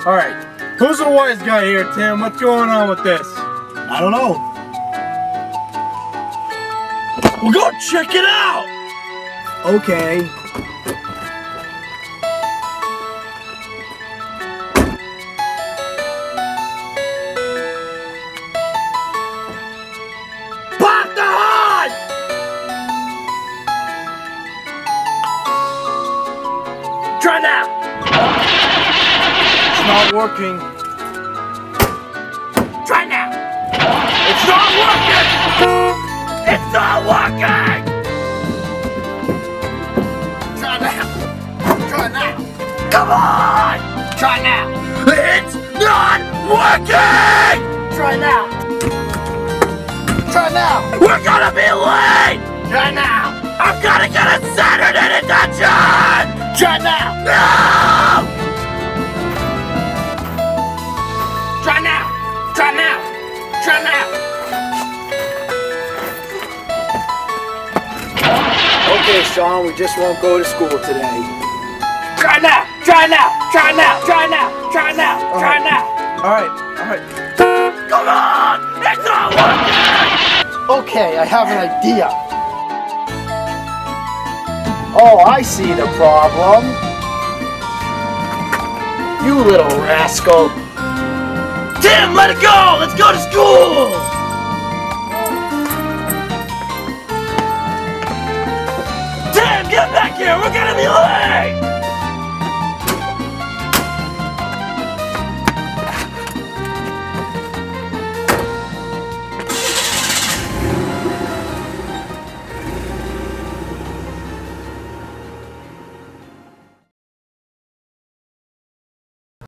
Alright, who's the wise guy here, Tim? What's going on with this? I don't know. Well, go check it out! Okay. Pop the hood! Try now! It's not working. Try now! It's not working! It's not working! Try now! Try now! Come on! Try now! It's not working! Try now! Try now! We're gonna be late! Try now! I'm gonna get a Saturday detention! Try now! No! Try now! Try now! Try now! Okay, Sean, we just won't go to school today. Try now! Try now! Try now! Try now! Try now! Try now! Alright. Come on! It's not working! Okay, I have an idea. Oh, I see the problem. You little rascal. Tim, let it go! Let's go to school! Tim, get back here!